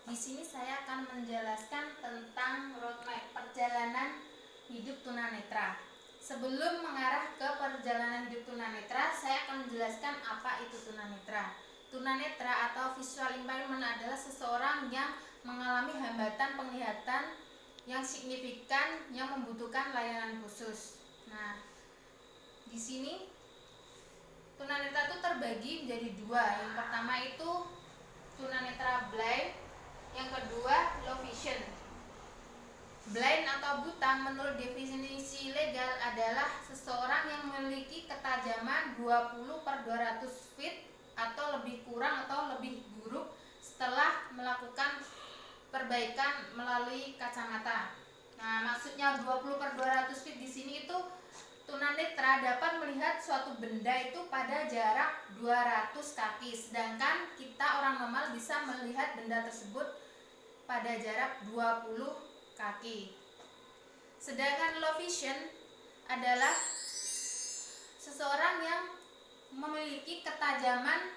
Di sini saya akan menjelaskan tentang roadmap perjalanan hidup tunanetra. Sebelum mengarah ke perjalanan hidup tunanetra, saya akan menjelaskan apa itu tunanetra. Tunanetra atau visual impairment adalah seseorang yang mengalami hambatan penglihatan yang signifikan yang membutuhkan layanan khusus. Nah, di sini tunanetra itu terbagi menjadi dua. Yang pertama itu tunanetra blind, yang kedua low vision. Blind atau buta menurut definisi legal adalah seseorang yang memiliki ketajaman 20/200 feet atau lebih kurang atau lebih buruk setelah melakukan perbaikan melalui kacamata. Nah, maksudnya 20/200 feet di sini itu tunanetra dapat melihat suatu benda itu pada jarak 200 kaki, sedangkan kita orang normal bisa melihat benda tersebut pada jarak 20 kaki. Sedangkan low vision adalah seseorang yang memiliki ketajaman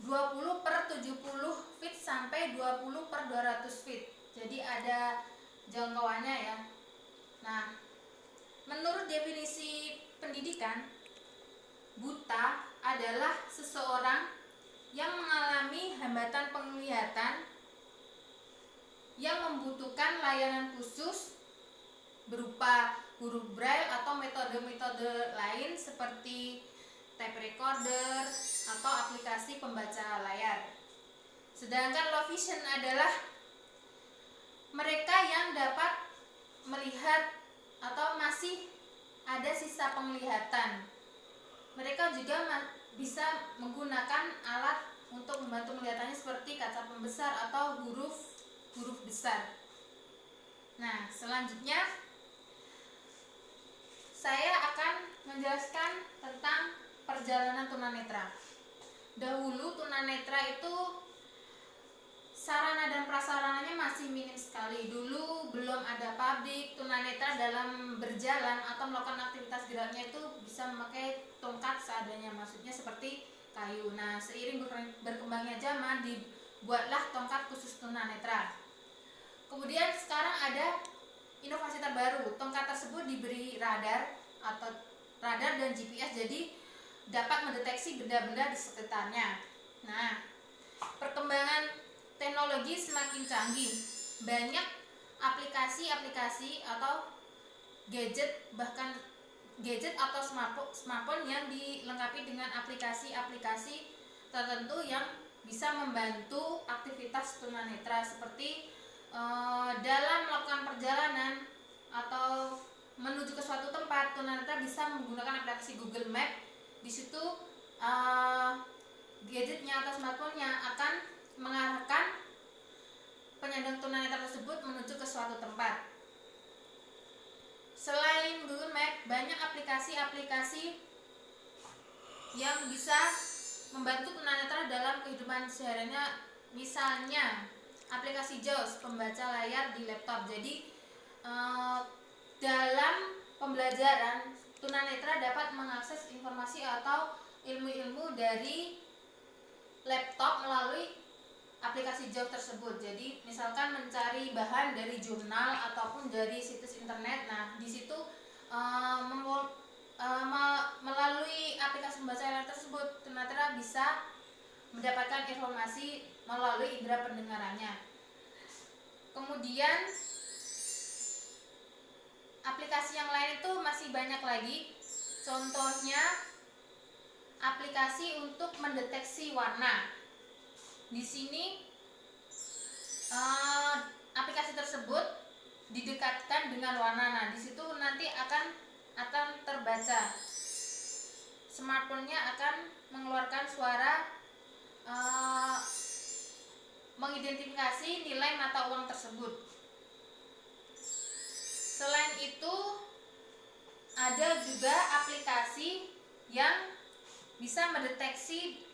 20/70 feet sampai 20/200 feet. Jadi ada jangkauannya ya. Nah, menurut definisi pendidikan, buta adalah seseorang yang mengalami hambatan penglihatan yang membutuhkan layanan khusus berupa huruf braille atau metode-metode lain seperti tape recorder atau aplikasi pembaca layar. Sedangkan low vision adalah mereka yang dapat melihat atau masih ada sisa penglihatan. Mereka juga bisa menggunakan alat untuk membantu melihatannya seperti kaca pembesar atau huruf besar. Nah, selanjutnya saya akan menjelaskan tentang perjalanan tunanetra. Dahulu tunanetra itu sarana dan prasarananya masih minim sekali. Dulu belum ada pabrik. Tunanetra dalam berjalan atau melakukan aktivitas geraknya itu bisa memakai tongkat seadanya, maksudnya seperti kayu. Nah, seiring berkembangnya zaman dibuatlah tongkat khusus tunanetra. Kemudian sekarang ada inovasi terbaru. Tongkat tersebut diberi radar dan GPS, jadi dapat mendeteksi benda-benda di sekitarnya. Nah, perkembangan teknologi semakin canggih. Banyak aplikasi-aplikasi atau gadget, bahkan gadget atau smartphone yang dilengkapi dengan aplikasi-aplikasi tertentu yang bisa membantu aktivitas tunanetra seperti dalam melakukan perjalanan atau menuju ke suatu tempat. Tunanetra bisa menggunakan aplikasi Google Map. Di situ gadgetnya atau smartphone-nya akan mengarahkan penyandang tunanetra tersebut menuju ke suatu tempat. Selain Google Map, banyak aplikasi-aplikasi yang bisa membantu tunanetra dalam kehidupan sehariannya. Misalnya aplikasi JAWS, pembaca layar di laptop. Jadi dalam pembelajaran tunanetra dapat mengakses informasi atau ilmu-ilmu dari laptop melalui aplikasi JAWS tersebut. Jadi misalkan mencari bahan dari jurnal ataupun dari situs internet. Nah, di situ melalui aplikasi pembaca layar tersebut tunanetra bisa mendapatkan informasi melalui indera pendengarannya. Kemudian aplikasi yang lain itu masih banyak lagi. Contohnya aplikasi untuk mendeteksi warna. Di sini aplikasi tersebut didekatkan dengan warna. Nah, di situ nanti akan terbaca. Smartphone-nya akan mengeluarkan suara mengidentifikasi nilai mata uang tersebut. Selain itu, ada juga aplikasi yang bisa mendeteksi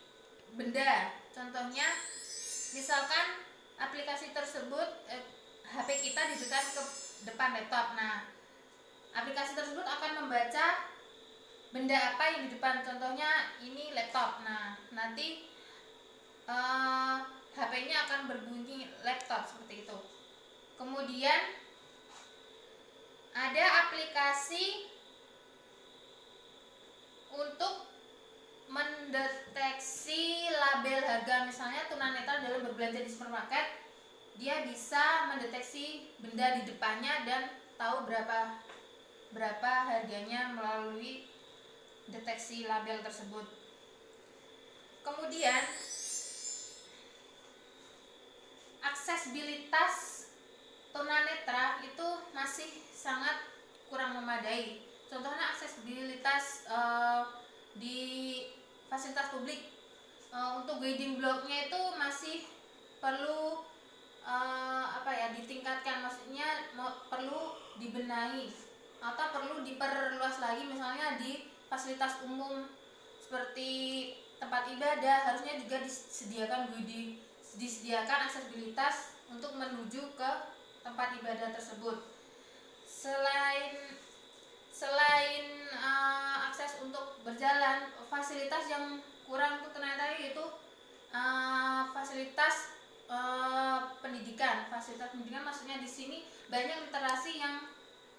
benda. Contohnya, misalkan aplikasi tersebut HP kita didekatkan ke depan laptop. Nah, aplikasi tersebut akan membaca benda apa yang di depan. Contohnya ini laptop. Nah, nanti HP-nya akan berbunyi laptop seperti itu. Kemudian ada aplikasi untuk mendeteksi label harga, misalnya tunanetra dalam berbelanja di supermarket, dia bisa mendeteksi benda di depannya dan tahu berapa harganya melalui deteksi label tersebut. Kemudian aksesibilitas tunanetra itu masih sangat kurang memadai. Contohnya aksesibilitas di fasilitas publik, untuk guiding blocknya itu masih perlu ditingkatkan, maksudnya perlu dibenahi atau perlu diperluas lagi. Misalnya di fasilitas umum seperti tempat ibadah harusnya juga disediakan aksesibilitas untuk menuju ke tempat ibadah tersebut. Selain akses untuk berjalan, fasilitas yang kurang untuk tunanetra yaitu fasilitas pendidikan. Fasilitas pendidikan maksudnya di sini banyak literasi yang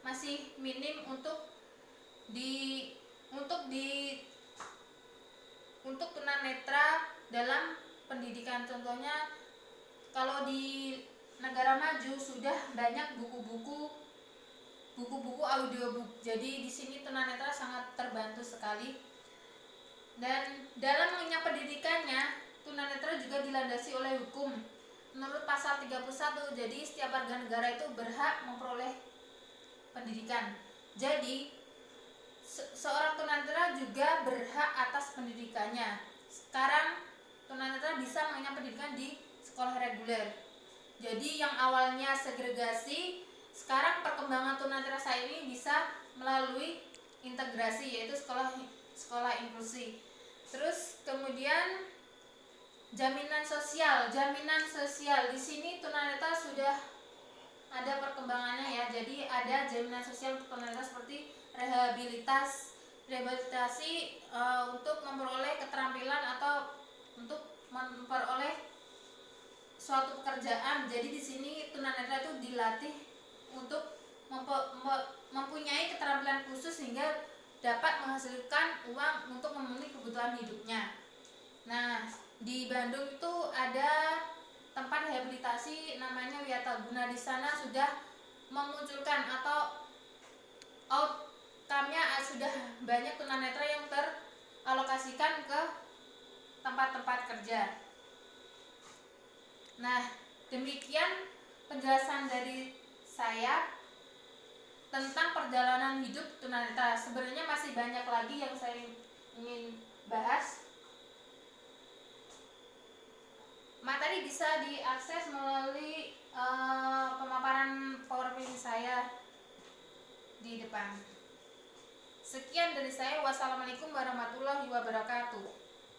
masih minim untuk tunanetra dalam pendidikan. Contohnya kalau di negara maju sudah banyak buku-buku audiobook. Jadi di sini tunanetra sangat terbantu sekali. Dan dalam mengenyam pendidikannya, tunanetra juga dilandasi oleh hukum. Menurut pasal 31, jadi setiap warga negara itu berhak memperoleh pendidikan. Jadi seorang tunanetra juga berhak atas pendidikannya. Sekarang tunanetra bisa mengenyam pendidikan di sekolah reguler. Jadi yang awalnya segregasi, sekarang perkembangan tunanetra saat ini bisa melalui integrasi, yaitu sekolah inklusi. Terus kemudian jaminan sosial di sini tunanetra sudah ada perkembangannya ya. Jadi ada jaminan sosial untuk tunanetra seperti rehabilitasi untuk memperoleh keterampilan atau untuk memperoleh suatu pekerjaan. Jadi di sini tunanetra itu dilatih untuk mempunyai keterampilan khusus sehingga dapat menghasilkan uang untuk memenuhi kebutuhan hidupnya. Nah, di Bandung itu ada tempat rehabilitasi namanya Wiataguna. Di sana sudah memunculkan atau outcome-nya sudah banyak tunanetra yang teralokasikan ke tempat-tempat kerja. Nah, demikian penjelasan dari saya tentang perjalanan hidup tunanetra. Sebenarnya masih banyak lagi yang saya ingin bahas. Materi bisa diakses melalui pemaparan PowerPoint saya di depan. Sekian dari saya. Wassalamualaikum warahmatullahi wabarakatuh.